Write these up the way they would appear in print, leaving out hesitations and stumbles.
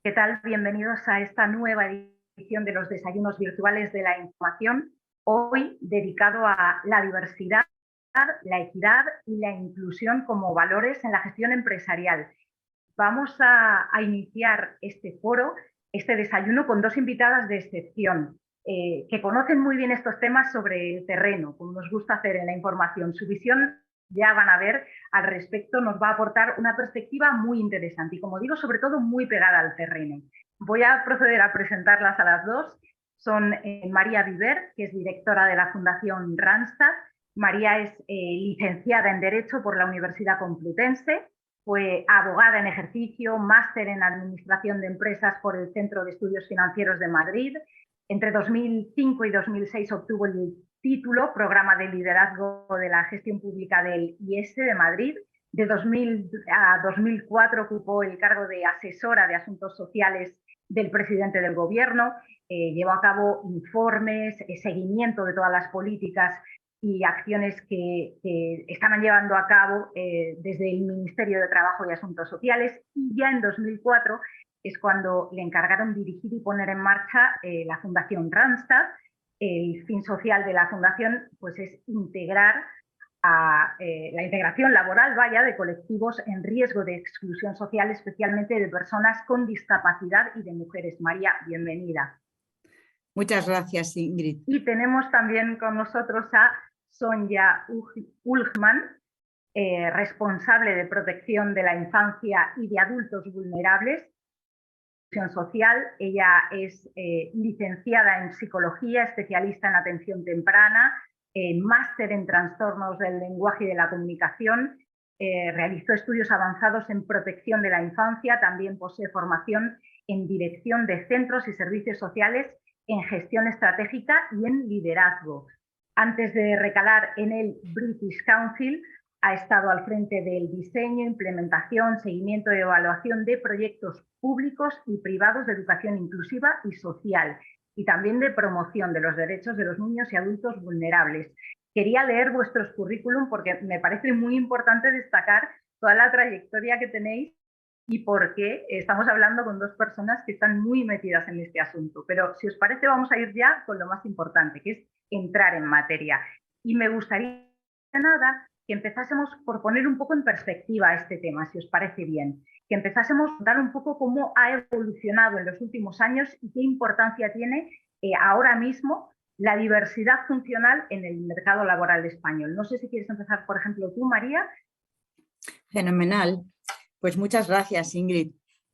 ¿Qué tal? Bienvenidos a esta nueva edición de los desayunos virtuales de la información, hoy dedicado a la diversidad, la equidad y la inclusión como valores en la gestión empresarial. Vamos a iniciar este foro, este desayuno, con dos invitadas de excepción, que conocen muy bien estos temas sobre el terreno, como nos gusta hacer en la información. Su visión, ya van a ver, al respecto nos va a aportar una perspectiva muy interesante y, como digo, sobre todo muy pegada al terreno. Voy a proceder a presentarlas a las dos. Son María Viver, que es directora de la Fundación Randstad. María es licenciada en Derecho por la Universidad Complutense, fue abogada en ejercicio, máster en Administración de Empresas por el Centro de Estudios Financieros de Madrid. Entre 2005 y 2006 obtuvo el título Programa de Liderazgo de la Gestión Pública del IES de Madrid. De 2000 a 2004 ocupó el cargo de asesora de Asuntos Sociales del presidente del Gobierno. Llevó a cabo informes, seguimiento de todas las políticas y acciones que estaban llevando a cabo desde el Ministerio de Trabajo y Asuntos Sociales, y ya en 2004 es cuando le encargaron dirigir y poner en marcha la Fundación Randstad. El fin social de la fundación pues es integrar a la integración laboral, vaya, de colectivos en riesgo de exclusión social, especialmente de personas con discapacidad y de mujeres. María, bienvenida. Muchas gracias, Ingrid. Y tenemos también con nosotros a Sonja Ullman, responsable de protección de la infancia y de adultos vulnerables, social. Ella es licenciada en psicología, especialista en atención temprana, máster en trastornos del lenguaje y de la comunicación, realizó estudios avanzados en protección de la infancia, también posee formación en dirección de centros y servicios sociales, en gestión estratégica y en liderazgo. Antes de recalar en el British Council, ha estado al frente del diseño, implementación, seguimiento y evaluación de proyectos públicos y privados de educación inclusiva y social, y también de promoción de los derechos de los niños y adultos vulnerables. Quería leer vuestros currículum porque me parece muy importante destacar toda la trayectoria que tenéis y por qué estamos hablando con dos personas que están muy metidas en este asunto. Pero si os parece, vamos a ir ya con lo más importante, que es entrar en materia. Y me gustaría, nada, que empezásemos por poner un poco en perspectiva este tema, si os parece bien. Que empezásemos a dar un poco cómo ha evolucionado en los últimos años y qué importancia tiene ahora mismo la diversidad funcional en el mercado laboral español. No sé si quieres empezar, por ejemplo, tú, María. Fenomenal. Pues muchas gracias, Ingrid.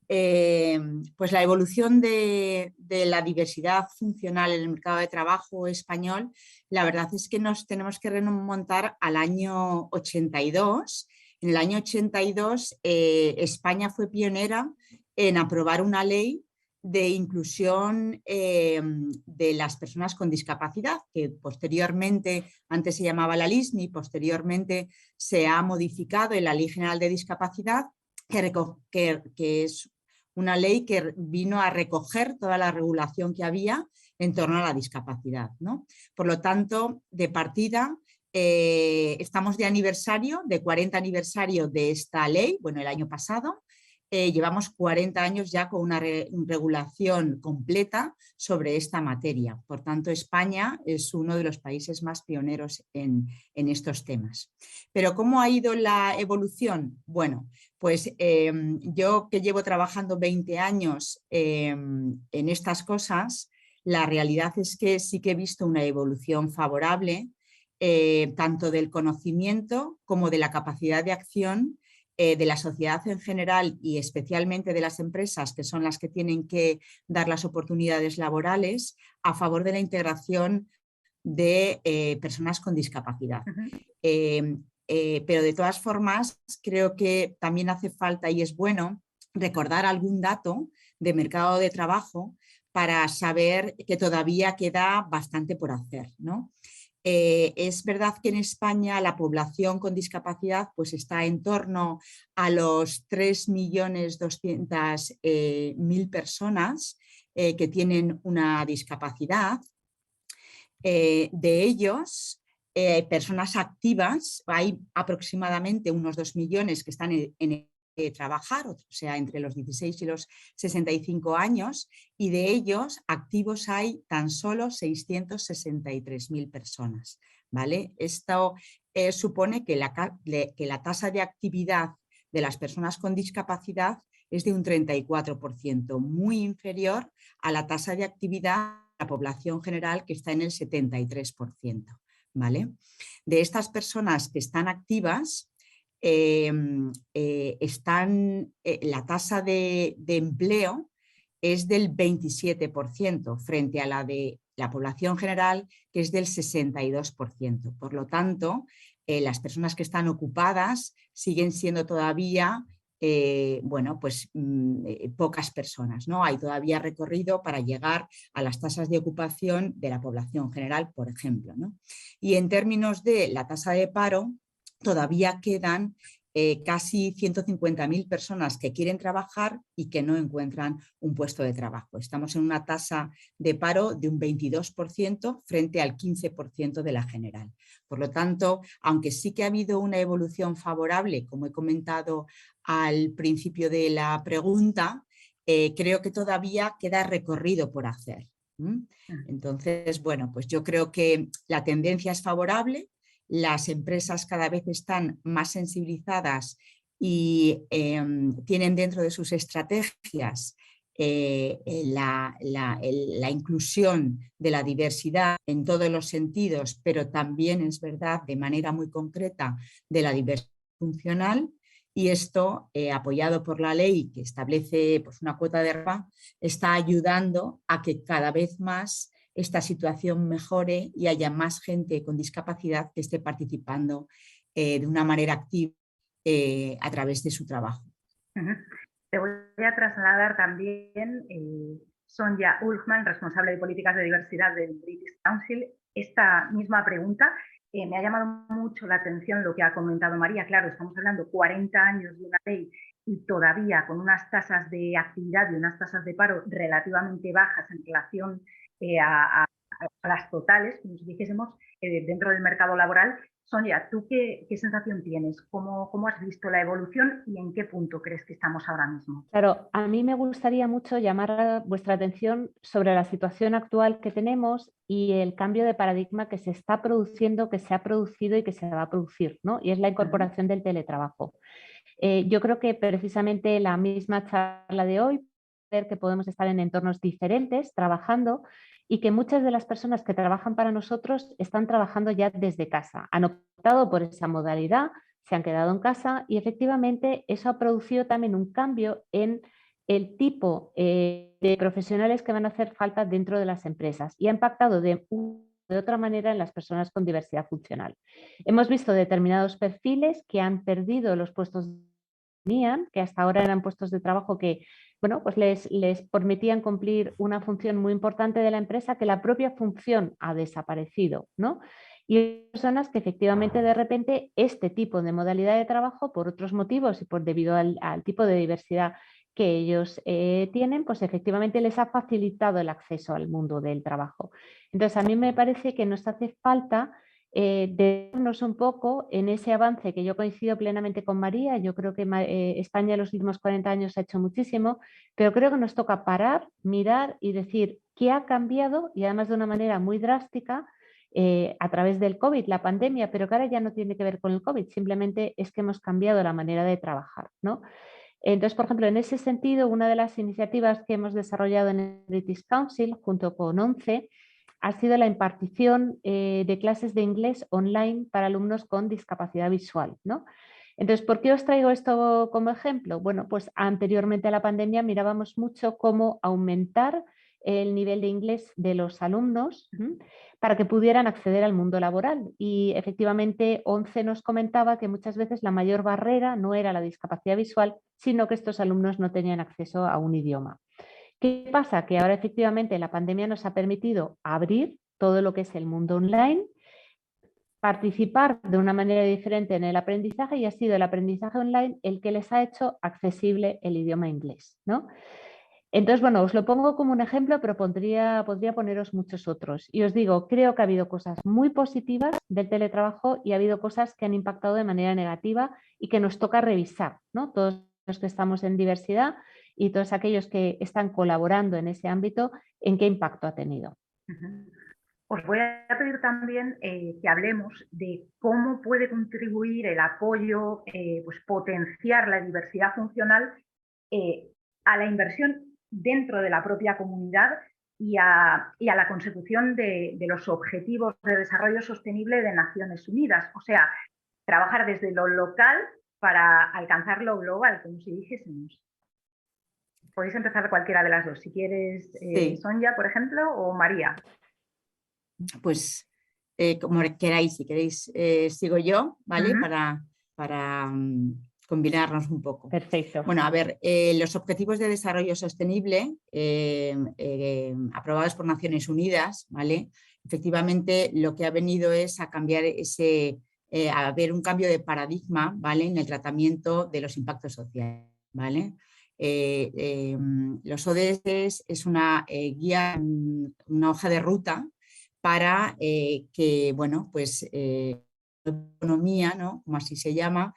Pues la evolución de la diversidad funcional en el mercado de trabajo español, la verdad es que nos tenemos que remontar al año 82. En el año 82 España fue pionera en aprobar una ley de inclusión de las personas con discapacidad, que posteriormente, antes se llamaba la LISMI, posteriormente se ha modificado en la Ley General de Discapacidad, que es una ley que vino a recoger toda la regulación que había en torno a la discapacidad, ¿no? Por lo tanto, de partida, estamos de aniversario, de 40 aniversario de esta ley, bueno, el año pasado. Llevamos 40 años ya con una regulación completa sobre esta materia. Por tanto, España es uno de los países más pioneros en estos temas. Pero ¿cómo ha ido la evolución? Bueno, pues yo que llevo trabajando 20 años en estas cosas, la realidad es que sí que he visto una evolución favorable, tanto del conocimiento como de la capacidad de acción de la sociedad en general y especialmente de las empresas, que son las que tienen que dar las oportunidades laborales a favor de la integración de personas con discapacidad. Pero de todas formas, creo que también hace falta y es bueno recordar algún dato de mercado de trabajo para saber que todavía queda bastante por hacer, ¿no? Es verdad que en España la población con discapacidad pues está en torno a los 3.200.000 personas que tienen una discapacidad. De ellos, personas activas, hay aproximadamente unos 2 millones que están en trabajar, o sea, entre los 16 y los 65 años, y de ellos activos hay tan solo 663.000 personas, ¿vale? Esto supone que la tasa de actividad de las personas con discapacidad es de un 34%, muy inferior a la tasa de actividad de la población general, que está en el 73%, ¿vale? De estas personas que están activas, la tasa de empleo es del 27% frente a la de la población general, que es del 62%. Por lo tanto, las personas que están ocupadas siguen siendo todavía pocas personas, ¿no? Hay todavía recorrido para llegar a las tasas de ocupación de la población general, por ejemplo, ¿no? Y en términos de la tasa de paro, todavía quedan casi 150.000 personas que quieren trabajar y que no encuentran un puesto de trabajo. Estamos en una tasa de paro de un 22% frente al 15% de la general. Por lo tanto, aunque sí que ha habido una evolución favorable, como he comentado al principio de la pregunta, creo que todavía queda recorrido por hacer. Entonces, bueno, pues yo creo que la tendencia es favorable. Las empresas cada vez están más sensibilizadas y tienen dentro de sus estrategias la inclusión de la diversidad en todos los sentidos, pero también es verdad de manera muy concreta de la diversidad funcional. Y esto, apoyado por la ley que establece pues, una cuota de RPA, está ayudando a que cada vez más esta situación mejore y haya más gente con discapacidad que esté participando de una manera activa a través de su trabajo. Te voy a trasladar también, Sonja Ulfman, responsable de políticas de diversidad del British Council, esta misma pregunta. Me ha llamado mucho la atención lo que ha comentado María. Claro, estamos hablando 40 años de una ley y todavía con unas tasas de actividad y unas tasas de paro relativamente bajas en relación a las totales, como si dijésemos, dentro del mercado laboral. Sonja, ¿tú qué sensación tienes? ¿Cómo has visto la evolución y en qué punto crees que estamos ahora mismo? Claro, a mí me gustaría mucho llamar vuestra atención sobre la situación actual que tenemos y el cambio de paradigma que se está produciendo, que se ha producido y que se va a producir, ¿no? Y es la incorporación del teletrabajo. Yo creo que precisamente la misma charla de hoy, ver que podemos estar en entornos diferentes trabajando y que muchas de las personas que trabajan para nosotros están trabajando ya desde casa. Han optado por esa modalidad, se han quedado en casa y efectivamente eso ha producido también un cambio en el tipo de profesionales que van a hacer falta dentro de las empresas y ha impactado de otra manera en las personas con diversidad funcional. Hemos visto determinados perfiles que han perdido los puestos que hasta ahora eran puestos de trabajo que bueno, pues les permitían cumplir una función muy importante de la empresa, que la propia función ha desaparecido, ¿no? Y hay personas que efectivamente de repente este tipo de modalidad de trabajo, por otros motivos y debido al tipo de diversidad que ellos tienen, pues efectivamente les ha facilitado el acceso al mundo del trabajo. Entonces a mí me parece que nos hace falta detenernos un poco en ese avance que yo coincido plenamente con María. Yo creo que España en los últimos 40 años ha hecho muchísimo, pero creo que nos toca parar, mirar y decir qué ha cambiado y además de una manera muy drástica a través del COVID, la pandemia, pero que ahora ya no tiene que ver con el COVID, simplemente es que hemos cambiado la manera de trabajar, ¿no? Entonces, por ejemplo, en ese sentido, una de las iniciativas que hemos desarrollado en el British Council junto con ONCE ha sido la impartición de clases de inglés online para alumnos con discapacidad visual, ¿no? Entonces, ¿por qué os traigo esto como ejemplo? Bueno, pues anteriormente a la pandemia mirábamos mucho cómo aumentar el nivel de inglés de los alumnos para que pudieran acceder al mundo laboral. Y efectivamente, ONCE nos comentaba que muchas veces la mayor barrera no era la discapacidad visual, sino que estos alumnos no tenían acceso a un idioma. ¿Qué pasa? Que ahora efectivamente la pandemia nos ha permitido abrir todo lo que es el mundo online, participar de una manera diferente en el aprendizaje y ha sido el aprendizaje online el que les ha hecho accesible el idioma inglés, ¿no? Entonces, bueno, os lo pongo como un ejemplo, pero podría poneros muchos otros. Y os digo, creo que ha habido cosas muy positivas del teletrabajo y ha habido cosas que han impactado de manera negativa y que nos toca revisar, ¿no? Todos que estamos en diversidad y todos aquellos que están colaborando en ese ámbito, ¿en qué impacto ha tenido? Os voy a pedir también que hablemos de cómo puede contribuir el apoyo, pues potenciar la diversidad funcional a la inversión dentro de la propia comunidad y a la consecución de los objetivos de desarrollo sostenible de Naciones Unidas. O sea, trabajar desde lo local para alcanzar lo global, como si dijésemos. Podéis empezar cualquiera de las dos, si quieres, Sí. Sonia, por ejemplo, o María. Pues como queráis, si queréis sigo yo, ¿vale? Para combinarnos un poco. Perfecto. Bueno, a ver, los Objetivos de Desarrollo Sostenible aprobados por Naciones Unidas, ¿vale? Efectivamente, lo que ha venido es a cambiar a ver un cambio de paradigma, ¿vale? En el tratamiento de los impactos sociales, ¿vale? Los ODS es una guía, una hoja de ruta para que, bueno, pues la economía, ¿no?, como así se llama,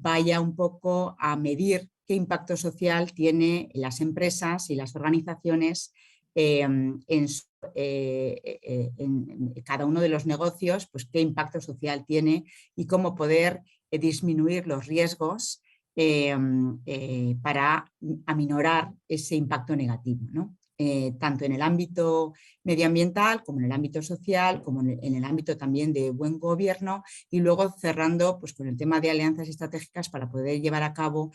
vaya un poco a medir qué impacto social tiene las empresas y las organizaciones en cada uno de los negocios, pues qué impacto social tiene y cómo poder disminuir los riesgos para aminorar ese impacto negativo, ¿no? Tanto en el ámbito medioambiental como en el ámbito social, como en el ámbito también de buen gobierno, y luego cerrando pues, con el tema de alianzas estratégicas para poder llevar a cabo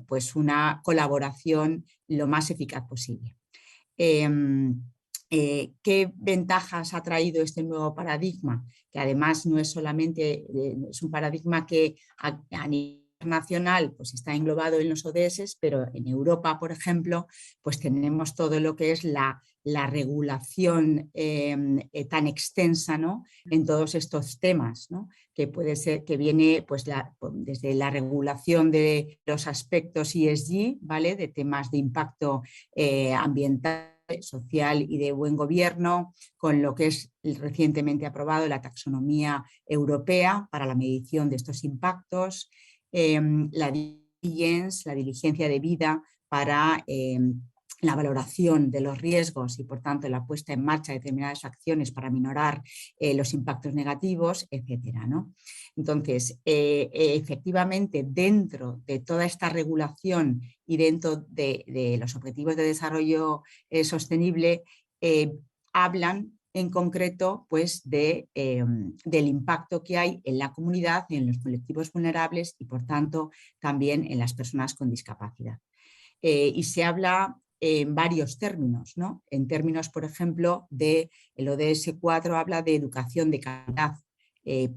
pues una colaboración lo más eficaz posible. ¿Qué ventajas ha traído este nuevo paradigma? Que además no es solamente, es un paradigma que a nivel nacional pues está englobado en los ODS, pero en Europa, por ejemplo, pues tenemos todo lo que es la regulación tan extensa, ¿no?, en todos estos temas, ¿no?, que puede ser que viene pues desde la regulación de los aspectos ESG, ¿vale?, de temas de impacto ambiental, social y de buen gobierno, con lo que es recientemente aprobado la taxonomía europea para la medición de estos impactos, la diligencia debida para la valoración de los riesgos y por tanto la puesta en marcha de determinadas acciones para minorar los impactos negativos, etcétera, ¿no? Entonces, efectivamente, dentro de toda esta regulación y dentro de los Objetivos de Desarrollo Sostenible, hablan en concreto pues, del impacto que hay en la comunidad, en los colectivos vulnerables y por tanto también en las personas con discapacidad. Y se habla en varios términos, ¿no? En términos, por ejemplo, el ODS 4 habla de educación de calidad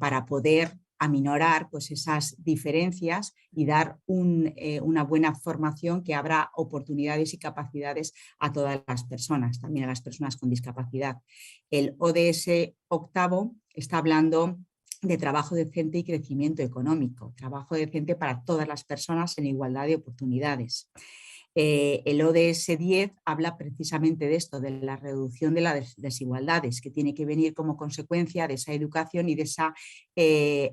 para poder aminorar pues, esas diferencias y dar una buena formación que abra oportunidades y capacidades a todas las personas, también a las personas con discapacidad. El ODS 8 está hablando de trabajo decente y crecimiento económico, trabajo decente para todas las personas en igualdad de oportunidades. El ODS 10 habla precisamente de esto, de la reducción de las desigualdades, que tiene que venir como consecuencia de esa educación y de esa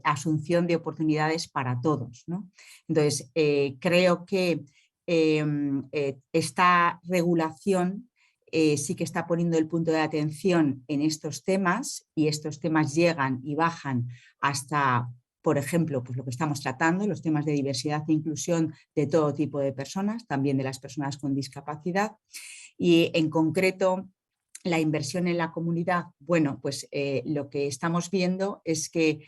asunción de oportunidades para todos, ¿no? Entonces, creo que esta regulación sí que está poniendo el punto de atención en estos temas y estos temas llegan y bajan hasta, por ejemplo, pues lo que estamos tratando, los temas de diversidad e inclusión de todo tipo de personas, también de las personas con discapacidad y en concreto la inversión en la comunidad. Bueno, pues lo que estamos viendo es que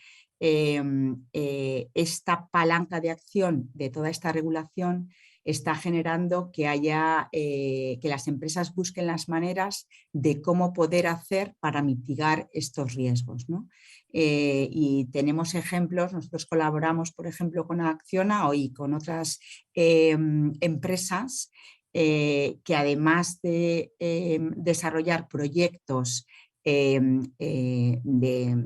esta palanca de acción de toda esta regulación está generando que que las empresas busquen las maneras de cómo poder hacer para mitigar estos riesgos, ¿no? Y tenemos ejemplos, nosotros colaboramos por ejemplo con Acciona y con otras empresas que además de desarrollar proyectos de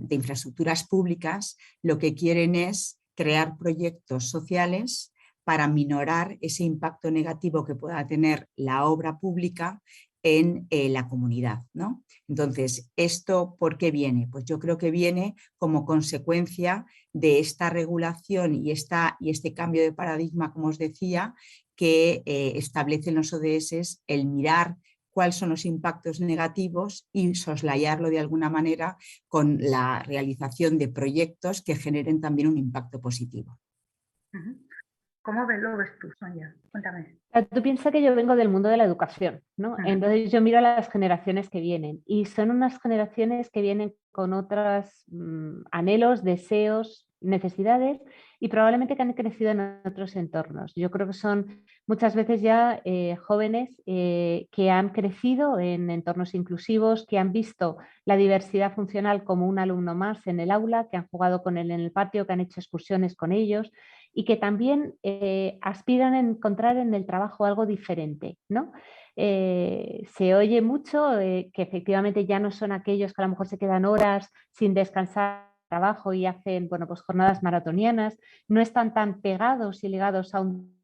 infraestructuras públicas, lo que quieren es crear proyectos sociales para minorar ese impacto negativo que pueda tener la obra pública en la comunidad, ¿no? Entonces, ¿esto por qué viene? Pues yo creo que viene como consecuencia de esta regulación y este cambio de paradigma, como os decía, que establecen los ODS, el mirar cuáles son los impactos negativos y soslayarlo de alguna manera con la realización de proyectos que generen también un impacto positivo. ¿Cómo lo ves tú, Sonia? Cuéntame. Tú piensas que yo vengo del mundo de la educación, ¿no? Entonces yo miro a las generaciones que vienen y son unas generaciones que vienen con otros anhelos, deseos, necesidades y probablemente que han crecido en otros entornos. Yo creo que son muchas veces ya jóvenes que han crecido en entornos inclusivos, que han visto la diversidad funcional como un alumno más en el aula, que han jugado con él en el patio, que han hecho excursiones con ellos y que también aspiran a encontrar en el trabajo algo diferente, ¿no? Se oye mucho que efectivamente ya no son aquellos que a lo mejor se quedan horas sin descansar trabajo y hacen, bueno, pues jornadas maratonianas, no están tan pegados y ligados a un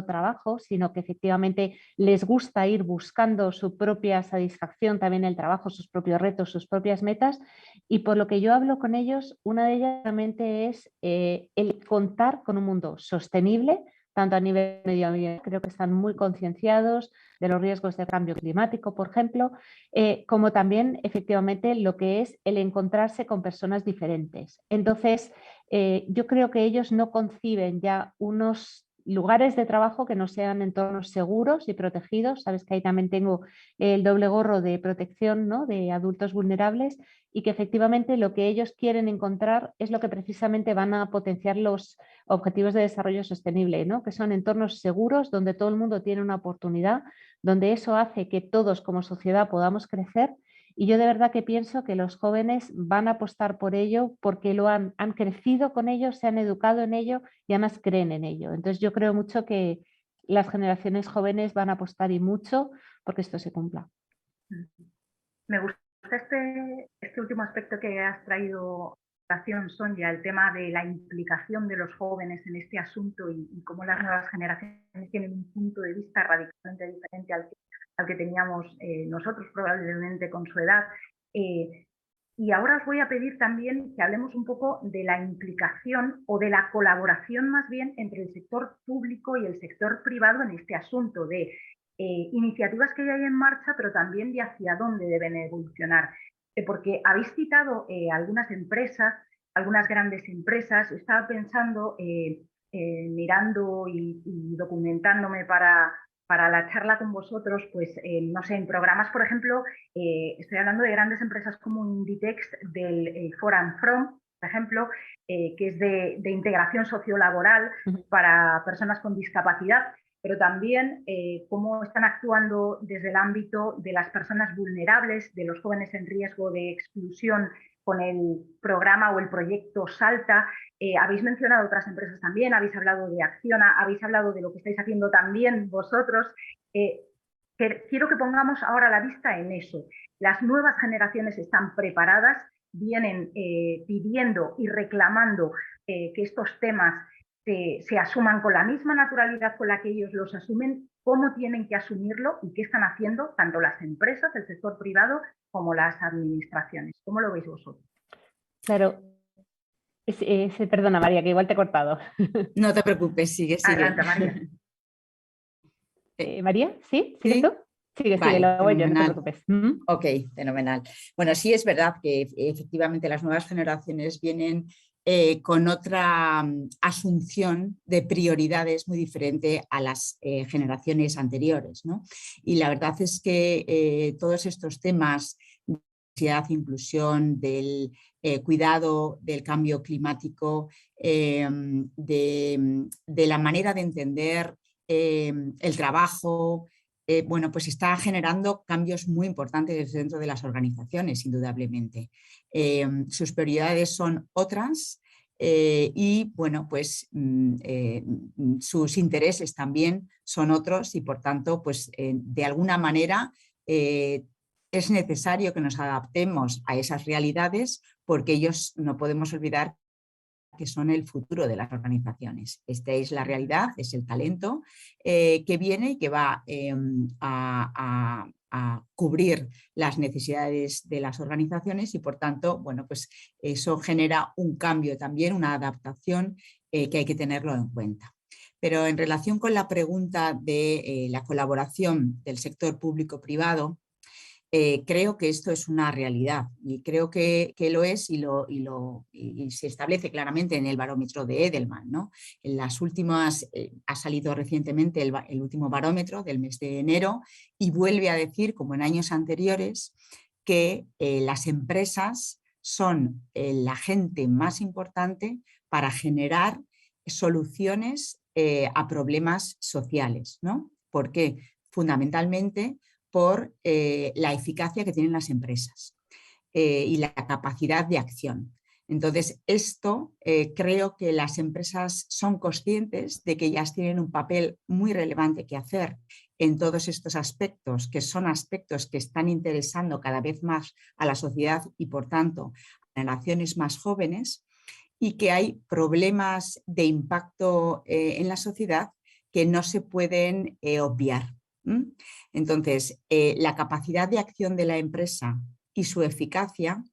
trabajo, sino que efectivamente les gusta ir buscando su propia satisfacción también en el trabajo, sus propios retos, sus propias metas. Y por lo que yo hablo con ellos, una de ellas realmente es el contar con un mundo sostenible, tanto a nivel medioambiental, creo que están muy concienciados de los riesgos del cambio climático, por ejemplo, como también efectivamente lo que es el encontrarse con personas diferentes. Entonces, yo creo que ellos no conciben ya unos lugares de trabajo que no sean entornos seguros y protegidos. Sabes que ahí también tengo el doble gorro de protección, ¿no?, de adultos vulnerables y que efectivamente lo que ellos quieren encontrar es lo que precisamente van a potenciar los objetivos de desarrollo sostenible, ¿no?, que son entornos seguros donde todo el mundo tiene una oportunidad, donde eso hace que todos como sociedad podamos crecer. Y yo de verdad que pienso que los jóvenes van a apostar por ello porque han crecido con ello, se han educado en ello y además creen en ello. Entonces yo creo mucho que las generaciones jóvenes van a apostar y mucho porque esto se cumpla. Me gusta este último aspecto que has traído, Sonia, el tema de la implicación de los jóvenes en este asunto y cómo las nuevas generaciones tienen un punto de vista radicalmente diferente al que teníamos nosotros probablemente con su edad. Y ahora os voy a pedir también que hablemos un poco de la implicación o de la colaboración más bien entre el sector público y el sector privado en este asunto de iniciativas que ya hay en marcha, pero también de hacia dónde deben evolucionar. Porque habéis citado algunas empresas, algunas grandes empresas. Estaba pensando, mirando y documentándome para la charla con vosotros, pues no sé, en programas, por ejemplo, estoy hablando de grandes empresas como Inditex del For and From, por ejemplo, que es de integración sociolaboral para personas con discapacidad, pero también cómo están actuando desde el ámbito de las personas vulnerables, de los jóvenes en riesgo de exclusión con el programa o el proyecto Salta. Habéis mencionado otras empresas también, habéis hablado de Acciona, habéis hablado de lo que estáis haciendo también vosotros. Quiero que pongamos ahora la vista en eso. Las nuevas generaciones están preparadas, vienen pidiendo y reclamando que estos temas se asuman con la misma naturalidad con la que ellos los asumen, cómo tienen que asumirlo y qué están haciendo tanto las empresas, el sector privado, como las administraciones. ¿Cómo lo veis vosotros? Claro. Perdona, María, que igual te he cortado. No te preocupes, sigue. Adelante, María. María, ¿sí? ¿Sigues tú? Sigue, lo hago yo, no te preocupes. Ok, fenomenal. Bueno, sí es verdad que efectivamente las nuevas generaciones vienen con otra asunción de prioridades muy diferente a las generaciones anteriores, ¿no? Y la verdad es que todos estos temas de diversidad, inclusión, del cuidado del cambio climático, de la manera de entender el trabajo, bueno, pues está generando cambios muy importantes dentro de las organizaciones, indudablemente. Sus prioridades son otras y, bueno, pues sus intereses también son otros y, por tanto, pues de alguna manera es necesario que nos adaptemos a esas realidades porque ellos, no podemos olvidar, que son el futuro de las organizaciones. Esta es la realidad, es el talento que viene y que va a a cubrir las necesidades de las organizaciones y, por tanto, bueno, pues eso genera un cambio también, una adaptación que hay que tenerlo en cuenta. Pero en relación con la pregunta de la colaboración del sector público-privado, creo que esto es una realidad y creo que lo es y se establece claramente en el barómetro de Edelman, ¿no? En las últimas, ha salido recientemente el último barómetro del mes de enero y vuelve a decir, como en años anteriores, que las empresas son el agente más importante para generar soluciones a problemas sociales, ¿no? ¿Por qué? Fundamentalmente por la eficacia que tienen las empresas y la capacidad de acción. Entonces, esto creo que las empresas son conscientes de que ellas tienen un papel muy relevante que hacer en todos estos aspectos, que son aspectos que están interesando cada vez más a la sociedad y, por tanto, a generaciones más jóvenes, y que hay problemas de impacto en la sociedad que no se pueden obviar. Entonces, la capacidad de acción de la empresa y su eficacia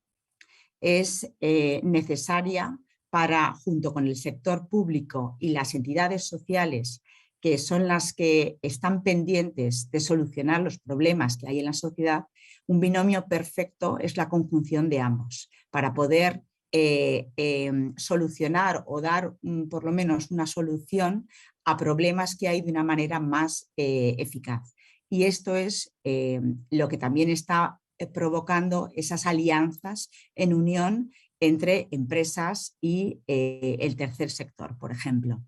es necesaria para, junto con el sector público y las entidades sociales, que son las que están pendientes de solucionar los problemas que hay en la sociedad, un binomio perfecto es la conjunción de ambos, para poder solucionar o dar por lo menos una solución a problemas que hay de una manera más eficaz. Y esto es lo que también está provocando esas alianzas en unión entre empresas y el tercer sector, por ejemplo.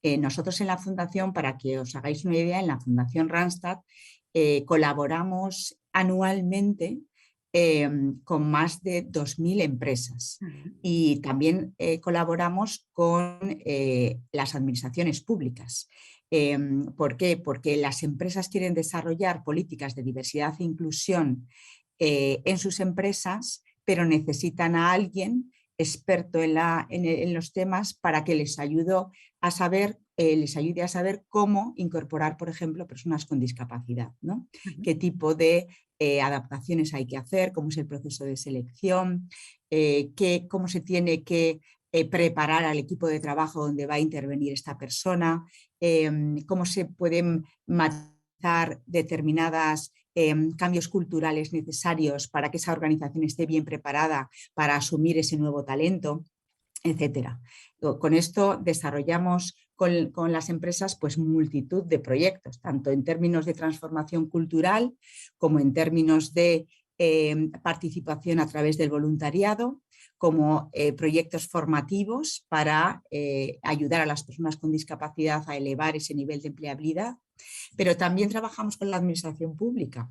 Nosotros en la Fundación, para que os hagáis una idea, en la Fundación Randstad colaboramos anualmente con más de 2.000 empresas y también colaboramos con las administraciones públicas. ¿Por qué? Porque las empresas quieren desarrollar políticas de diversidad e inclusión en sus empresas, pero necesitan a alguien experto en los temas para que les ayude a saber cómo incorporar, por ejemplo, personas con discapacidad, ¿no? Qué tipo de adaptaciones hay que hacer, cómo es el proceso de selección, cómo se tiene que preparar al equipo de trabajo donde va a intervenir esta persona, cómo se pueden matizar determinadas cambios culturales necesarios para que esa organización esté bien preparada para asumir ese nuevo talento, etcétera. Con esto desarrollamos con las empresas pues multitud de proyectos, tanto en términos de transformación cultural como en términos de participación a través del voluntariado, como proyectos formativos para ayudar a las personas con discapacidad a elevar ese nivel de empleabilidad. Pero también trabajamos con la administración pública,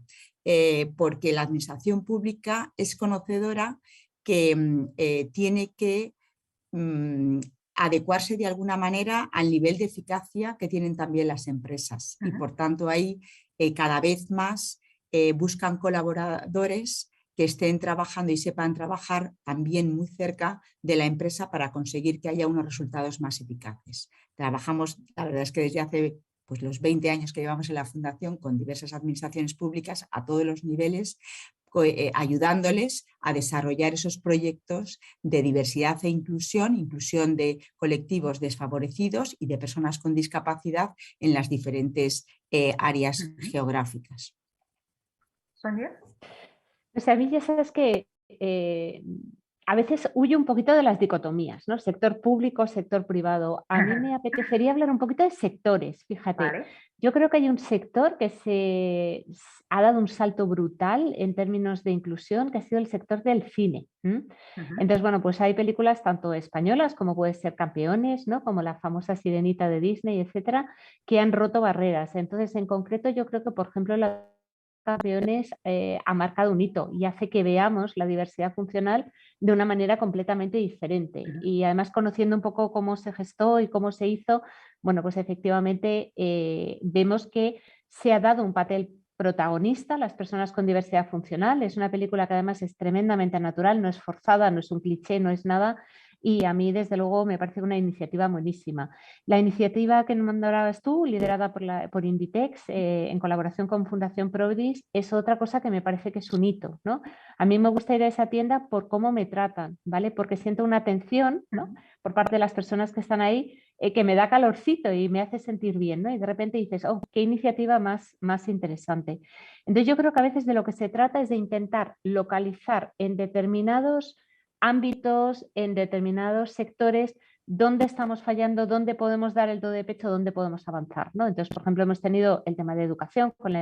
porque la administración pública es conocedora que tiene que adecuarse de alguna manera al nivel de eficacia que tienen también las empresas. Y por tanto ahí cada vez más buscan colaboradores que estén trabajando y sepan trabajar también muy cerca de la empresa para conseguir que haya unos resultados más eficaces. Trabajamos, la verdad es que desde hace pues, los 20 años que llevamos en la Fundación con diversas administraciones públicas a todos los niveles, ayudándoles a desarrollar esos proyectos de diversidad e inclusión de colectivos desfavorecidos y de personas con discapacidad en las diferentes áreas geográficas. ¿Sonia? Pues a mí ya sabes que a veces huyo un poquito de las dicotomías, ¿no? Sector público, sector privado. A mí me apetecería hablar un poquito de sectores, fíjate. Vale. Yo creo que hay un sector que se ha dado un salto brutal en términos de inclusión, que ha sido el sector del cine. Entonces, bueno, pues hay películas tanto españolas como puede ser Campeones, ¿no? Como la famosa Sirenita de Disney, etcétera, que han roto barreras. Entonces, en concreto, yo creo que, por ejemplo, la Campeones ha marcado un hito y hace que veamos la diversidad funcional de una manera completamente diferente. Y además, conociendo un poco cómo se gestó y cómo se hizo, bueno, pues efectivamente vemos que se ha dado un papel protagonista a las personas con diversidad funcional. Es una película que además es tremendamente natural, no es forzada, no es un cliché, no es nada. y a mí desde luego me parece una iniciativa buenísima. La iniciativa que nombrabas tú, liderada por Inditex, en colaboración con Fundación Prodis, es otra cosa que me parece que es un hito, ¿no? A mí me gusta ir a esa tienda por cómo me tratan, ¿vale? Porque siento una atención, ¿no?, por parte de las personas que están ahí, que me da calorcito y me hace sentir bien, ¿no? Y de repente dices, oh, qué iniciativa más interesante. Entonces yo creo que a veces de lo que se trata es de intentar localizar en determinados ámbitos, en determinados sectores, dónde estamos fallando, dónde podemos dar el do de pecho, dónde podemos avanzar, ¿no? Entonces, por ejemplo, hemos tenido el tema de educación con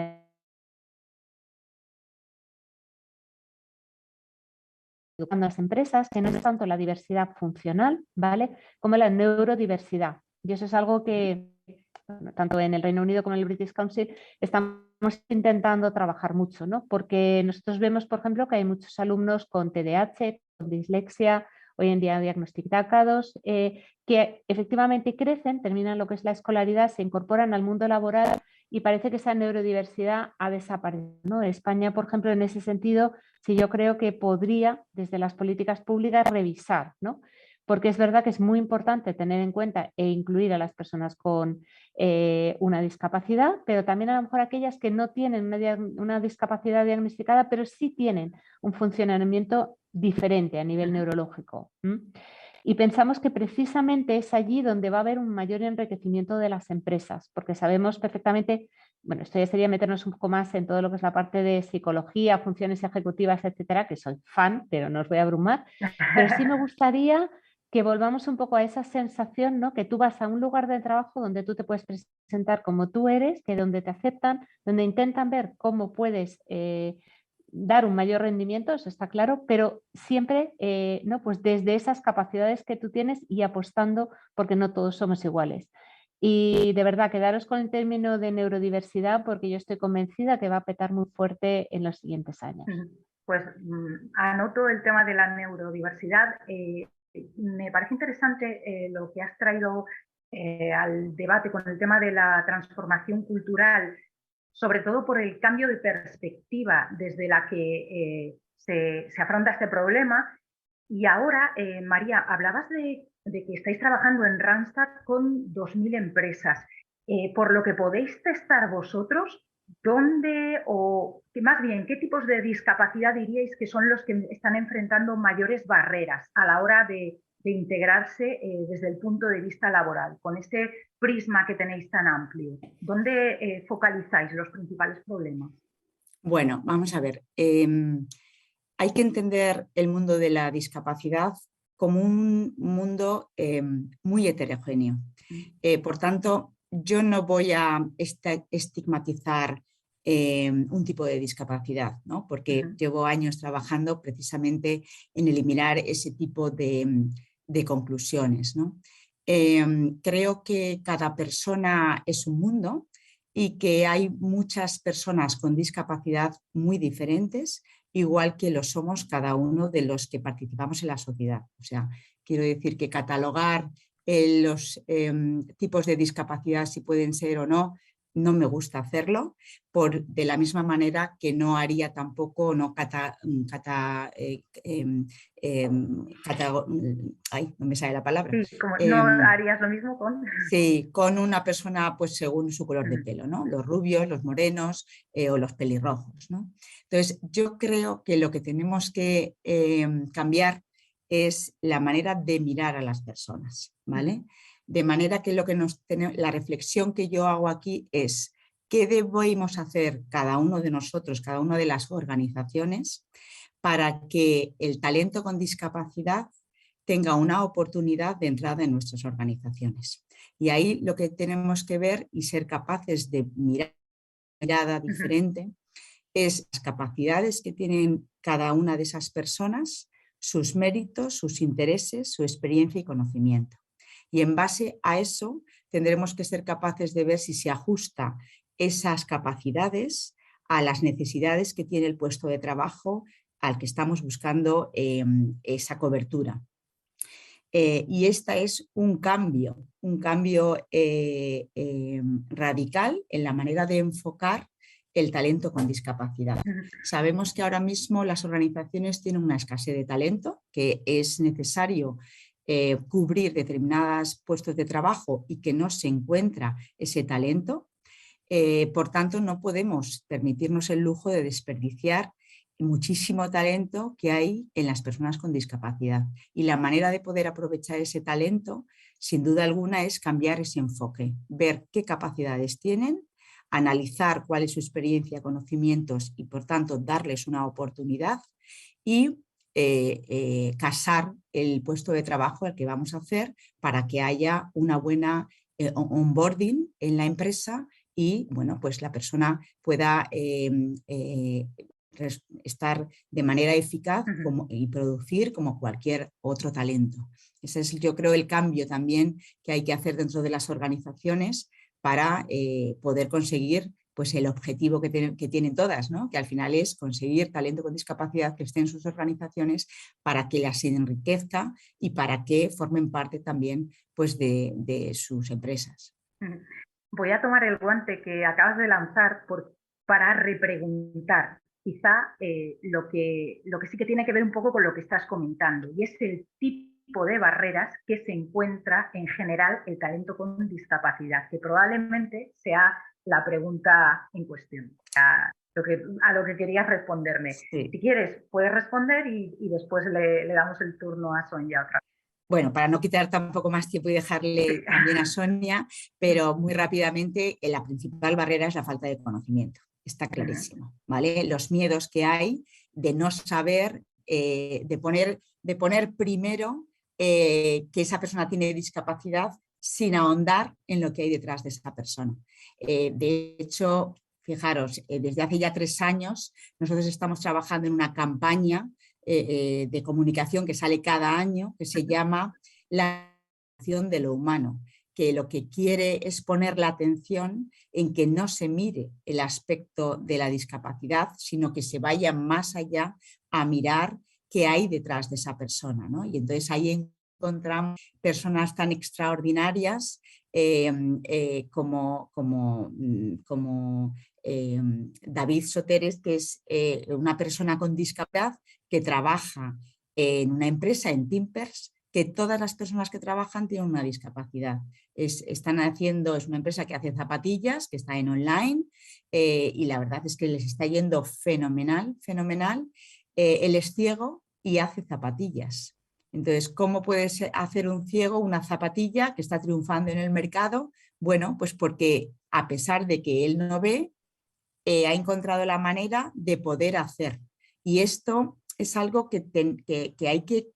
las empresas, que no es tanto la diversidad funcional, ¿vale?, como la neurodiversidad. Y eso es algo que, bueno, tanto en el Reino Unido como en el British Council estamos intentando trabajar mucho, ¿no? Porque nosotros vemos, por ejemplo, que hay muchos alumnos con TDAH, con dislexia, hoy en día diagnosticados, que efectivamente crecen, terminan lo que es la escolaridad, se incorporan al mundo laboral y parece que esa neurodiversidad ha desaparecido, ¿no? España, por ejemplo, en ese sentido, sí, yo creo que podría, desde las políticas públicas, revisar, ¿no? Porque es verdad que es muy importante tener en cuenta e incluir a las personas con una discapacidad, pero también a lo mejor aquellas que no tienen una discapacidad diagnosticada, pero sí tienen un funcionamiento diferente a nivel neurológico. Y pensamos que precisamente es allí donde va a haber un mayor enriquecimiento de las empresas, porque sabemos perfectamente, bueno, esto ya sería meternos un poco más en todo lo que es la parte de psicología, funciones ejecutivas, etcétera, que soy fan, pero no os voy a abrumar, pero sí me gustaría que volvamos un poco a esa sensación, ¿no?, que tú vas a un lugar de trabajo donde tú te puedes presentar como tú eres, que donde te aceptan, donde intentan ver cómo puedes dar un mayor rendimiento, eso está claro, pero siempre, ¿no?, pues desde esas capacidades que tú tienes y apostando porque no todos somos iguales. Y de verdad, quedaros con el término de neurodiversidad porque yo estoy convencida que va a petar muy fuerte en los siguientes años. Pues anoto el tema de la neurodiversidad. Me parece interesante lo que has traído al debate con el tema de la transformación cultural, sobre todo por el cambio de perspectiva desde la que se afronta este problema. Y ahora, María, hablabas de que estáis trabajando en Randstad con 2.000 empresas. Por lo que podéis testar vosotros, ¿dónde o más bien qué tipos de discapacidad diríais que son los que están enfrentando mayores barreras a la hora de integrarse desde el punto de vista laboral? Con este prisma que tenéis tan amplio, ¿dónde focalizáis los principales problemas? Bueno, vamos a ver. Hay que entender el mundo de la discapacidad como un mundo muy heterogéneo. Por tanto, yo no voy a estigmatizar un tipo de discapacidad, ¿no?, porque llevo años trabajando precisamente en eliminar ese tipo de conclusiones, ¿no? Creo que cada persona es un mundo y que hay muchas personas con discapacidad muy diferentes, igual que lo somos cada uno de los que participamos en la sociedad. O sea, quiero decir que catalogar los tipos de discapacidad, si pueden ser o no, no me gusta hacerlo, de la misma manera que no haría tampoco, no ay, no me sale la palabra. Sí, como no harías lo mismo con... Sí, con una persona pues según su color de pelo, ¿no? Los rubios, los morenos o los pelirrojos, ¿no? Entonces, yo creo que lo que tenemos que cambiar es la manera de mirar a las personas, ¿vale? De manera que la reflexión que yo hago aquí es qué debemos hacer cada uno de nosotros, cada una de las organizaciones, para que el talento con discapacidad tenga una oportunidad de entrada en nuestras organizaciones. Y ahí lo que tenemos que ver y ser capaces de mirada diferente es las capacidades que tienen cada una de esas personas, sus méritos, sus intereses, su experiencia y conocimiento. Y en base a eso tendremos que ser capaces de ver si se ajusta esas capacidades a las necesidades que tiene el puesto de trabajo al que estamos buscando esa cobertura. Y esta es un cambio radical en la manera de enfocar el talento con discapacidad. Sabemos que ahora mismo las organizaciones tienen una escasez de talento, que es necesario cubrir determinados puestos de trabajo y que no se encuentra ese talento. Por tanto, no podemos permitirnos el lujo de desperdiciar muchísimo talento que hay en las personas con discapacidad. Y la manera de poder aprovechar ese talento, sin duda alguna, es cambiar ese enfoque, ver qué capacidades tienen, analizar cuál es su experiencia, conocimientos y, por tanto, darles una oportunidad y casar el puesto de trabajo al que vamos a hacer para que haya una buena onboarding en la empresa y bueno, pues la persona pueda estar de manera eficaz y producir como cualquier otro talento. Ese es, yo creo, el cambio también que hay que hacer dentro de las organizaciones para poder conseguir pues el objetivo que tienen todas, ¿no? Que al final es conseguir talento con discapacidad que esté en sus organizaciones para que las enriquezca y para que formen parte también pues, de sus empresas. Voy a tomar el guante que acabas de lanzar para repreguntar quizá lo que sí que tiene que ver un poco con lo que estás comentando, y es el tipo de barreras que se encuentra en general el talento con discapacidad, que probablemente sea la pregunta en cuestión, a lo que querías responderme. Sí. Si quieres, puedes responder y después le damos el turno a Sonia otra vez. Bueno, para no quitar tampoco más tiempo y dejarle también a Sonia, pero muy rápidamente la principal barrera es la falta de conocimiento. Está clarísimo, ¿vale? Los miedos que hay de no saber, de poner primero que esa persona tiene discapacidad sin ahondar en lo que hay detrás de esa persona. De hecho, fijaros, desde hace ya 3 años nosotros estamos trabajando en una campaña de comunicación que sale cada año, que se llama La acción de lo humano, que lo que quiere es poner la atención en que no se mire el aspecto de la discapacidad, sino que se vaya más allá a mirar qué hay detrás de esa persona, ¿no? Y entonces ahí encontramos personas tan extraordinarias como David Soteres, que es una persona con discapacidad que trabaja en una empresa, en Timpers, que todas las personas que trabajan tienen una discapacidad. Es una empresa que hace zapatillas, que está en online y la verdad es que les está yendo fenomenal, fenomenal. Él es ciego y hace zapatillas. Entonces, ¿cómo puede hacer un ciego una zapatilla que está triunfando en el mercado? Bueno, pues porque a pesar de que él no ve, ha encontrado la manera de poder hacer. Y esto es algo que hay que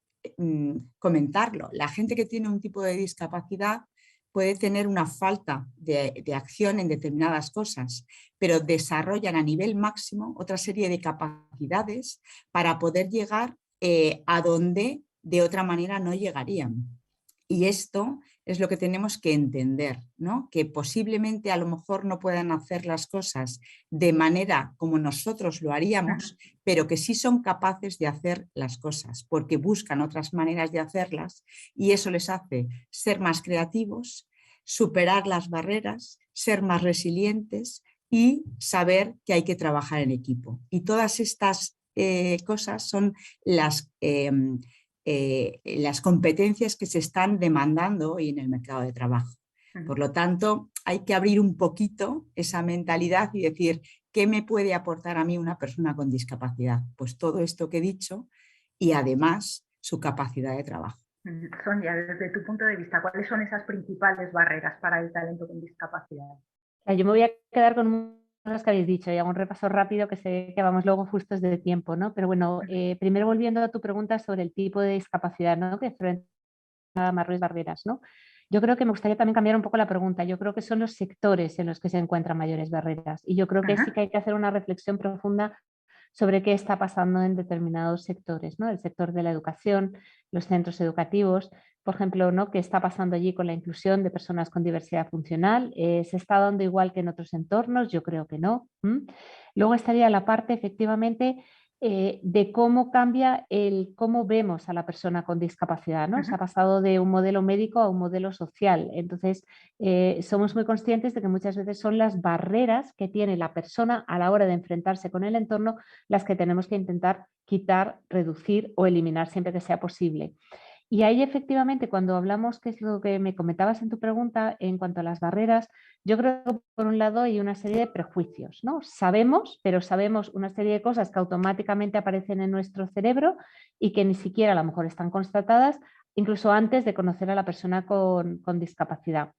comentarlo. La gente que tiene un tipo de discapacidad puede tener una falta de acción en determinadas cosas, pero desarrollan a nivel máximo otra serie de capacidades para poder llegar a donde de otra manera no llegarían. Y esto es lo que tenemos que entender, ¿no? Que posiblemente a lo mejor no puedan hacer las cosas de manera como nosotros lo haríamos, pero que sí son capaces de hacer las cosas, porque buscan otras maneras de hacerlas y eso les hace ser más creativos, superar las barreras, ser más resilientes y saber que hay que trabajar en equipo. Y todas estas cosas son las competencias que se están demandando hoy en el mercado de trabajo. Por lo tanto, hay que abrir un poquito esa mentalidad y decir, ¿qué me puede aportar a mí una persona con discapacidad? Pues todo esto que he dicho y además su capacidad de trabajo. Sonia, desde tu punto de vista, ¿cuáles son esas principales barreras para el talento con discapacidad? Yo me voy a quedar con cosas que habéis dicho y hago un repaso rápido que sé que vamos luego justos de tiempo, ¿no? Pero bueno, primero volviendo a tu pregunta sobre el tipo de discapacidad, ¿no? Que enfrenta mayores barreras, ¿no? Yo creo que me gustaría también cambiar un poco la pregunta. Yo creo que son los sectores en los que se encuentran mayores barreras y yo creo que sí que hay que hacer una reflexión profunda sobre qué está pasando en determinados sectores, ¿no? El sector de la educación, los centros educativos, por ejemplo, ¿no? ¿Qué está pasando allí con la inclusión de personas con diversidad funcional? ¿Se está dando igual que en otros entornos? Yo creo que no. Luego estaría la parte, efectivamente, de cómo cambia cómo vemos a la persona con discapacidad, ¿no? Se ha pasado de un modelo médico a un modelo social. Entonces, somos muy conscientes de que muchas veces son las barreras que tiene la persona a la hora de enfrentarse con el entorno las que tenemos que intentar quitar, reducir o eliminar siempre que sea posible. Y ahí efectivamente cuando hablamos, que es lo que me comentabas en tu pregunta, en cuanto a las barreras, yo creo que por un lado hay una serie de prejuicios, ¿no? Sabemos, pero sabemos una serie de cosas que automáticamente aparecen en nuestro cerebro y que ni siquiera a lo mejor están constatadas, incluso antes de conocer a la persona con discapacidad.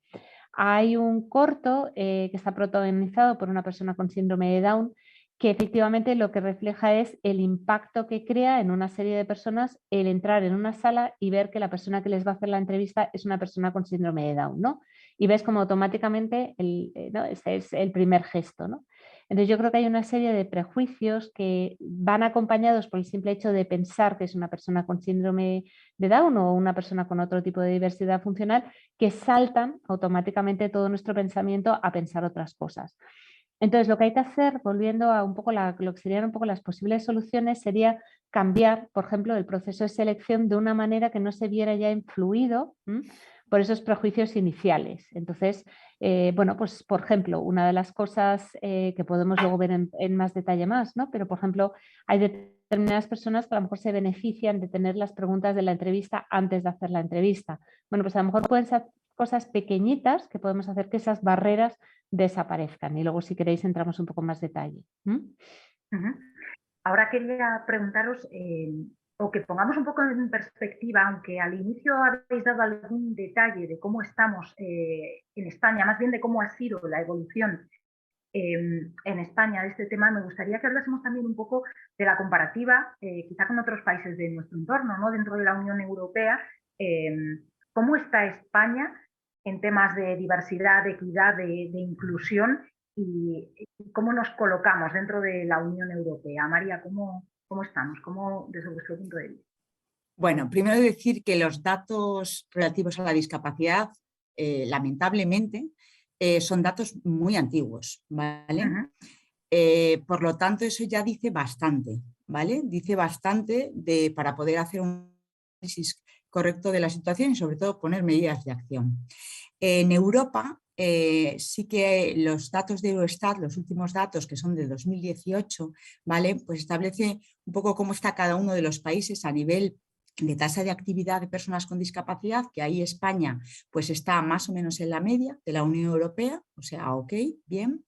Hay un corto que está protagonizado por una persona con síndrome de Down que efectivamente lo que refleja es el impacto que crea en una serie de personas el entrar en una sala y ver que la persona que les va a hacer la entrevista es una persona con síndrome de Down, ¿no? Y ves como automáticamente ¿no? Ese es el primer gesto, ¿no? Entonces yo creo que hay una serie de prejuicios que van acompañados por el simple hecho de pensar que es una persona con síndrome de Down o una persona con otro tipo de diversidad funcional que saltan automáticamente todo nuestro pensamiento a pensar otras cosas. Entonces, lo que hay que hacer, volviendo a un poco lo que serían un poco las posibles soluciones, sería cambiar, por ejemplo, el proceso de selección de una manera que no se viera ya influido por esos prejuicios iniciales. Entonces, bueno, pues por ejemplo, una de las cosas que podemos luego ver en más detalle más, ¿no? Pero por ejemplo, hay determinadas personas que a lo mejor se benefician de tener las preguntas de la entrevista antes de hacer la entrevista. Bueno, pues a lo mejor pueden ser cosas pequeñitas que podemos hacer que esas barreras desaparezcan. Y luego, si queréis, entramos un poco más detalle. Ahora quería preguntaros, o que pongamos un poco en perspectiva, aunque al inicio habéis dado algún detalle de cómo estamos en España, más bien de cómo ha sido la evolución en España de este tema, me gustaría que hablásemos también un poco de la comparativa, quizá con otros países de nuestro entorno, ¿no? Dentro de la Unión Europea. ¿Cómo está España en temas de diversidad, de equidad, de inclusión y cómo nos colocamos dentro de la Unión Europea? María, ¿cómo estamos? ¿Cómo, desde vuestro punto de vista? Bueno, primero decir que los datos relativos a la discapacidad, lamentablemente, son datos muy antiguos, ¿vale? Por lo tanto, eso ya dice bastante, ¿vale? Dice bastante para poder hacer un análisis correcto de la situación y sobre todo poner medidas de acción. En Europa sí que los datos de Eurostat, los últimos datos que son del 2018, ¿vale? Pues establece un poco cómo está cada uno de los países a nivel de tasa de actividad de personas con discapacidad, que ahí España pues está más o menos en la media de la Unión Europea, o sea, ok, bien.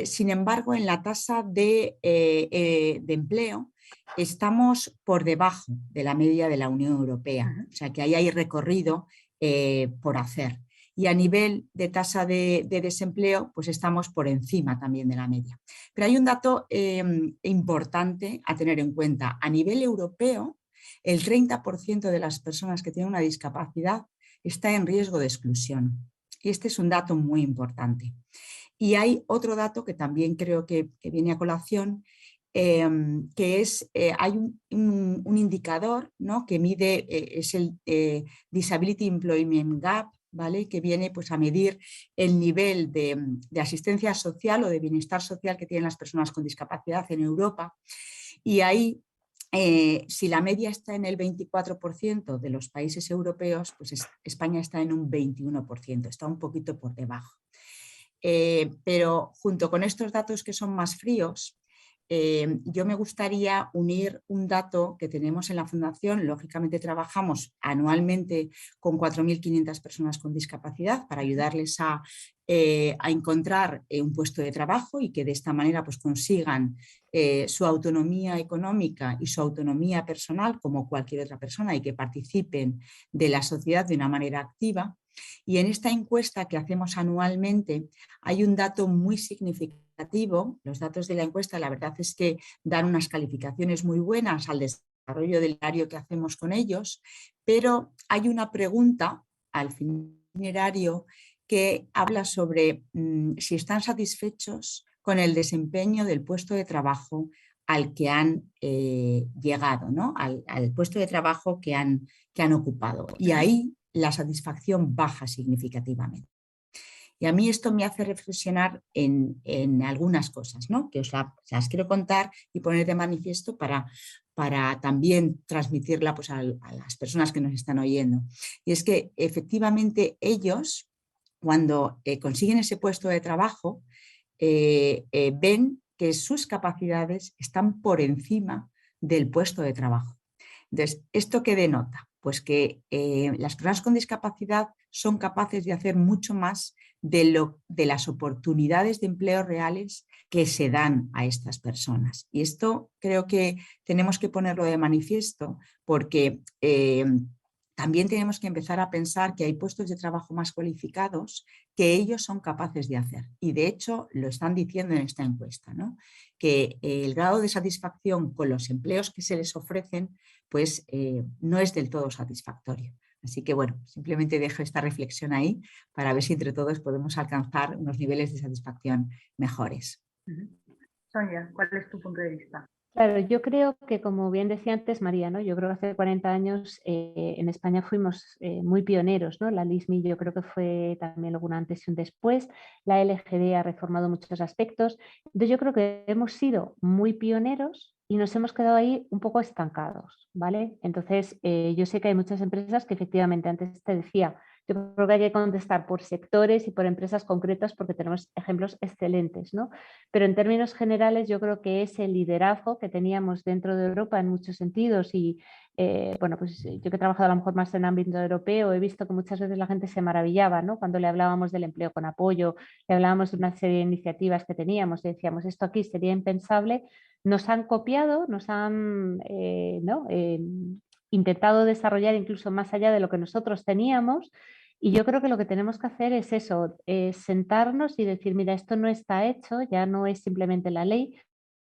Sin embargo, en la tasa de empleo estamos por debajo de la media de la Unión Europea, o sea que ahí hay recorrido por hacer. Y a nivel de tasa de desempleo, pues estamos por encima también de la media. Pero hay un dato importante a tener en cuenta. A nivel europeo, el 30% de las personas que tienen una discapacidad está en riesgo de exclusión. Y este es un dato muy importante. Y hay otro dato que también creo que viene a colación, que es, hay un indicador, ¿no? Que mide, es el Disability Employment Gap, ¿vale? Que viene pues, a medir el nivel de asistencia social o de bienestar social que tienen las personas con discapacidad en Europa. Y ahí, si la media está en el 24% de los países europeos, pues España está en un 21%, está un poquito por debajo. Pero junto con estos datos que son más fríos, yo me gustaría unir un dato que tenemos en la Fundación. Lógicamente trabajamos anualmente con 4.500 personas con discapacidad para ayudarles a encontrar un puesto de trabajo y que de esta manera pues, consigan su autonomía económica y su autonomía personal como cualquier otra persona y que participen de la sociedad de una manera activa. Y en esta encuesta que hacemos anualmente hay un dato muy significativo. Los datos de la encuesta la verdad es que dan unas calificaciones muy buenas al desarrollo del itinerario que hacemos con ellos, pero hay una pregunta al final del itinerario que habla sobre si están satisfechos con el desempeño del puesto de trabajo al que han llegado, ¿no? al puesto de trabajo que han ocupado. Y ahí la satisfacción baja significativamente. Y a mí esto me hace reflexionar en algunas cosas, ¿no? Que os las quiero contar y poner de manifiesto para también transmitirla pues, a las personas que nos están oyendo. Y es que efectivamente ellos, cuando consiguen ese puesto de trabajo, ven que sus capacidades están por encima del puesto de trabajo. Entonces, ¿esto qué denota? Pues que las personas con discapacidad son capaces de hacer mucho más de las oportunidades de empleo reales que se dan a estas personas. Y esto creo que tenemos que ponerlo de manifiesto porque también tenemos que empezar a pensar que hay puestos de trabajo más cualificados que ellos son capaces de hacer. Y de hecho lo están diciendo en esta encuesta, ¿no? Que el grado de satisfacción con los empleos que se les ofrecen pues no es del todo satisfactorio. Así que bueno, simplemente dejo esta reflexión ahí para ver si entre todos podemos alcanzar unos niveles de satisfacción mejores. Sonia, ¿cuál es tu punto de vista? Claro, yo creo que, como bien decía antes María, ¿no? Yo creo que hace 40 años en España fuimos muy pioneros, ¿no? La LISMI yo creo que fue también luego un antes y un después. La LGD ha reformado muchos aspectos. Entonces yo creo que hemos sido muy pioneros y nos hemos quedado ahí un poco estancados, ¿vale? Entonces yo sé que hay muchas empresas que efectivamente, antes te decía, yo creo que hay que contestar por sectores y por empresas concretas porque tenemos ejemplos excelentes, ¿no? Pero en términos generales yo creo que ese liderazgo que teníamos dentro de Europa en muchos sentidos y bueno, pues yo que he trabajado a lo mejor más en ámbito europeo, he visto que muchas veces la gente se maravillaba, ¿no? Cuando le hablábamos del empleo con apoyo, le hablábamos de una serie de iniciativas que teníamos y decíamos esto aquí sería impensable, nos han copiado, nos han intentado desarrollar incluso más allá de lo que nosotros teníamos. Y yo creo que lo que tenemos que hacer es eso, sentarnos y decir, mira, esto no está hecho, ya no es simplemente la ley,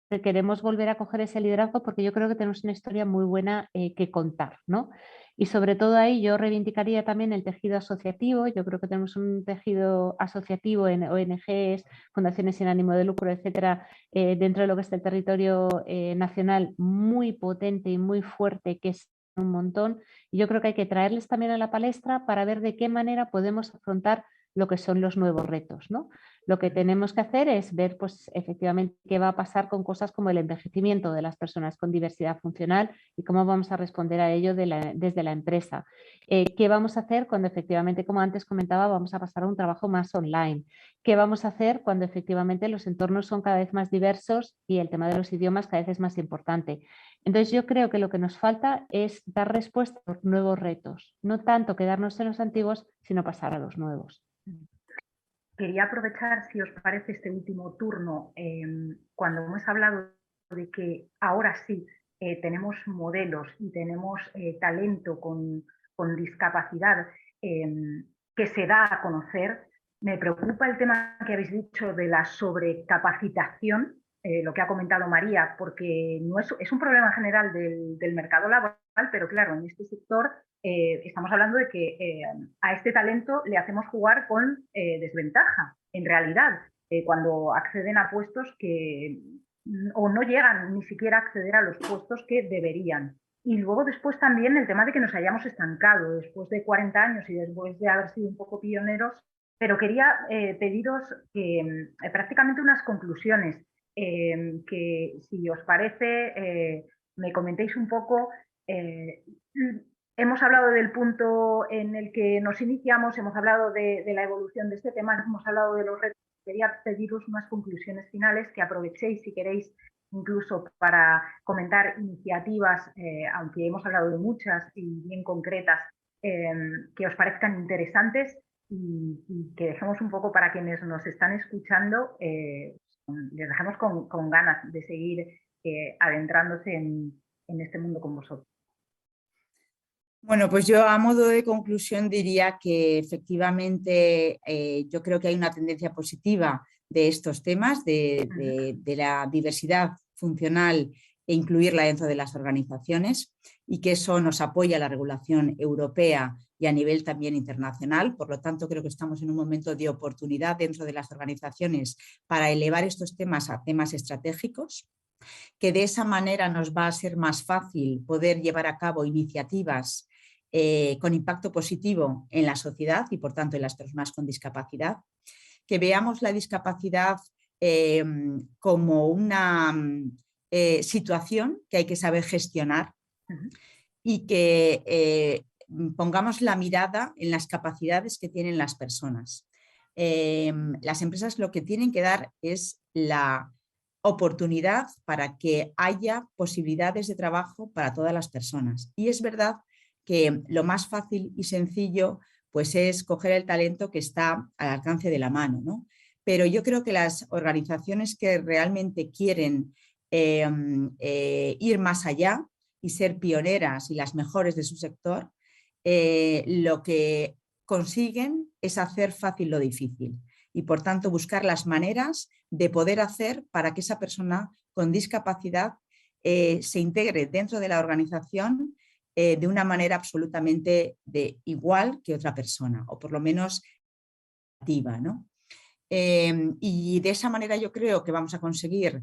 pero queremos volver a coger ese liderazgo porque yo creo que tenemos una historia muy buena que contar, ¿no? Y sobre todo ahí yo reivindicaría también el tejido asociativo. Yo creo que tenemos un tejido asociativo en ONGs, fundaciones sin ánimo de lucro, etcétera, dentro de lo que es el territorio nacional muy potente y muy fuerte, que es un montón. Y yo creo que hay que traerles también a la palestra para ver de qué manera podemos afrontar lo que son los nuevos retos, ¿no? Lo que tenemos que hacer es ver, pues, efectivamente, qué va a pasar con cosas como el envejecimiento de las personas con diversidad funcional y cómo vamos a responder a ello desde la empresa. ¿Qué vamos a hacer cuando efectivamente, como antes comentaba, vamos a pasar a un trabajo más online? ¿Qué vamos a hacer cuando efectivamente los entornos son cada vez más diversos y el tema de los idiomas cada vez es más importante? Entonces yo creo que lo que nos falta es dar respuesta a los nuevos retos, no tanto quedarnos en los antiguos, sino pasar a los nuevos. Quería aprovechar, si os parece, este último turno, cuando hemos hablado de que ahora sí tenemos modelos y tenemos talento con discapacidad que se da a conocer. Me preocupa el tema que habéis dicho de la sobrecapacitación, lo que ha comentado María, porque no es un problema general del mercado laboral, pero claro, en este sector estamos hablando de que a este talento le hacemos jugar con desventaja, en realidad, cuando acceden a puestos que o no llegan ni siquiera a acceder a los puestos que deberían. Y luego después también el tema de que nos hayamos estancado después de 40 años y después de haber sido un poco pioneros, pero quería pediros que prácticamente unas conclusiones, que si os parece me comentéis un poco. Hemos hablado del punto en el que nos iniciamos, hemos hablado de la evolución de este tema, hemos hablado de los retos. Quería pediros unas conclusiones finales que aprovechéis si queréis incluso para comentar iniciativas, aunque hemos hablado de muchas y bien concretas, que os parezcan interesantes y que dejemos un poco para quienes nos están escuchando, les dejemos con ganas de seguir adentrándose en este mundo con vosotros. Bueno, pues yo a modo de conclusión diría que efectivamente yo creo que hay una tendencia positiva de estos temas, de la diversidad funcional e incluirla dentro de las organizaciones y que eso nos apoya la regulación europea y a nivel también internacional. Por lo tanto, creo que estamos en un momento de oportunidad dentro de las organizaciones para elevar estos temas a temas estratégicos, que de esa manera nos va a ser más fácil poder llevar a cabo iniciativas con impacto positivo en la sociedad y por tanto en las personas con discapacidad, que veamos la discapacidad como una situación que hay que saber gestionar y que pongamos la mirada en las capacidades que tienen las personas. Las empresas lo que tienen que dar es la oportunidad para que haya posibilidades de trabajo para todas las personas. Y es verdad que lo más fácil y sencillo pues es coger el talento que está al alcance de la mano, ¿no? Pero yo creo que las organizaciones que realmente quieren ir más allá y ser pioneras y las mejores de su sector, lo que consiguen es hacer fácil lo difícil y por tanto buscar las maneras de poder hacer para que esa persona con discapacidad se integre dentro de la organización de una manera absolutamente igual que otra persona, o por lo menos activa, ¿no? Y de esa manera yo creo que vamos a conseguir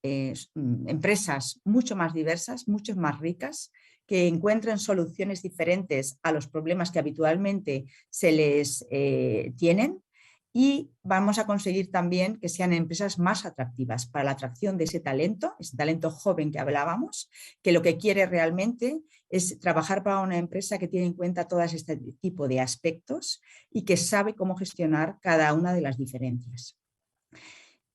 empresas mucho más diversas, mucho más ricas, que encuentren soluciones diferentes a los problemas que habitualmente se les tienen, y vamos a conseguir también que sean empresas más atractivas para la atracción de ese talento joven que hablábamos, que lo que quiere realmente es trabajar para una empresa que tiene en cuenta todo este tipo de aspectos y que sabe cómo gestionar cada una de las diferencias.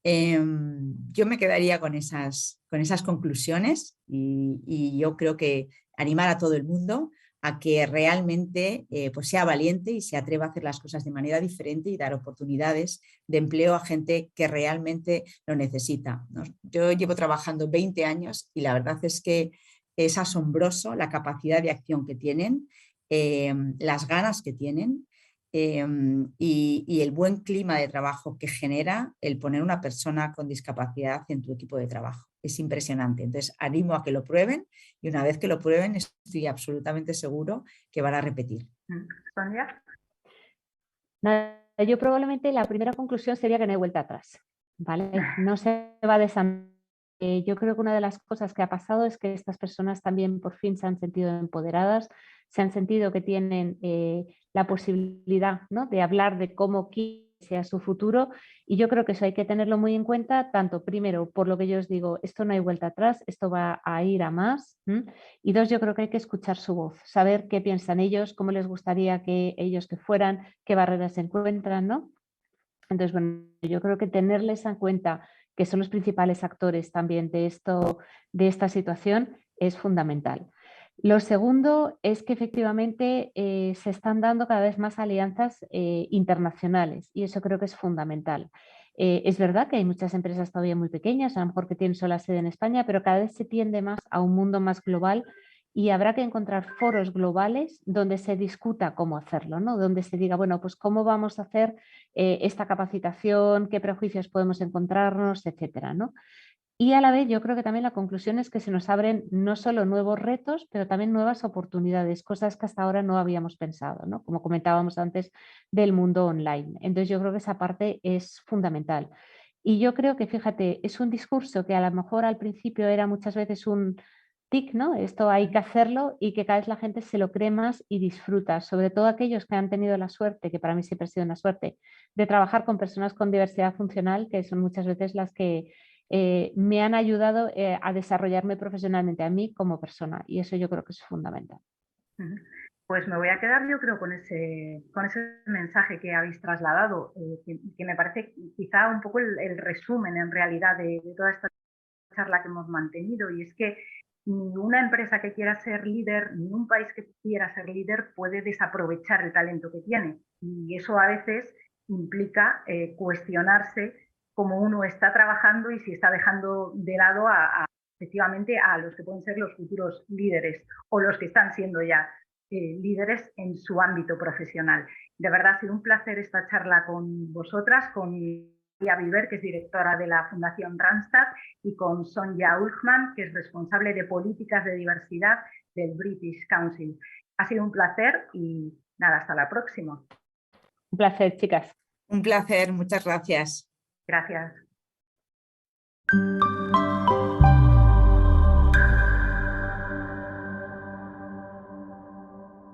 Yo me quedaría con esas conclusiones y yo creo que animar a todo el mundo a que realmente pues sea valiente y se atreva a hacer las cosas de manera diferente y dar oportunidades de empleo a gente que realmente lo necesita, ¿no? Yo llevo trabajando 20 años y la verdad es que es asombroso la capacidad de acción que tienen, las ganas que tienen y el buen clima de trabajo que genera el poner una persona con discapacidad en tu equipo de trabajo. Es impresionante. Entonces, animo a que lo prueben y una vez que lo prueben estoy absolutamente seguro que van a repetir. Sonia. Yo probablemente la primera conclusión sería que no hay vuelta atrás, ¿vale? No se va a yo creo que una de las cosas que ha pasado es que estas personas también por fin se han sentido empoderadas, se han sentido que tienen la posibilidad, ¿no?, de hablar de cómo sea su futuro, y yo creo que eso hay que tenerlo muy en cuenta, tanto primero por lo que yo os digo, esto no hay vuelta atrás, esto va a ir a más, y dos, yo creo que hay que escuchar su voz, saber qué piensan ellos, cómo les gustaría que ellos que fueran, qué barreras se encuentran, ¿no? Entonces, bueno, yo creo que tenerles en cuenta que son los principales actores también de esta situación es fundamental. Lo segundo es que efectivamente se están dando cada vez más alianzas internacionales y eso creo que es fundamental. Es verdad que hay muchas empresas todavía muy pequeñas, a lo mejor que tienen sola sede en España, pero cada vez se tiende más a un mundo más global y habrá que encontrar foros globales donde se discuta cómo hacerlo, ¿no? Donde se diga, bueno, pues cómo vamos a hacer esta capacitación, qué prejuicios podemos encontrarnos, etcétera, ¿no? Y a la vez yo creo que también la conclusión es que se nos abren no solo nuevos retos, pero también nuevas oportunidades, cosas que hasta ahora no habíamos pensado, ¿no? Como comentábamos antes del mundo online. Entonces yo creo que esa parte es fundamental. Y yo creo que, fíjate, es un discurso que a lo mejor al principio era muchas veces un tic, ¿no? Esto hay que hacerlo y que cada vez la gente se lo cree más y disfruta, sobre todo aquellos que han tenido la suerte, que para mí siempre ha sido una suerte, de trabajar con personas con diversidad funcional, que son muchas veces las que me han ayudado a desarrollarme profesionalmente a mí como persona y eso yo creo que es fundamental. Pues me voy a quedar yo creo con ese mensaje que habéis trasladado, que me parece quizá un poco el resumen en realidad de toda esta charla que hemos mantenido, y es que ni una empresa que quiera ser líder, ni un país que quiera ser líder puede desaprovechar el talento que tiene, y eso a veces implica cuestionarse cómo uno está trabajando y si está dejando de lado efectivamente a los que pueden ser los futuros líderes o los que están siendo ya líderes en su ámbito profesional. De verdad ha sido un placer esta charla con vosotras, con María Viver, que es directora de la Fundación Randstad, y con Sonja Ulfman, que es responsable de políticas de diversidad del British Council. Ha sido un placer y nada, hasta la próxima. Un placer, chicas. Un placer, muchas gracias. Gracias.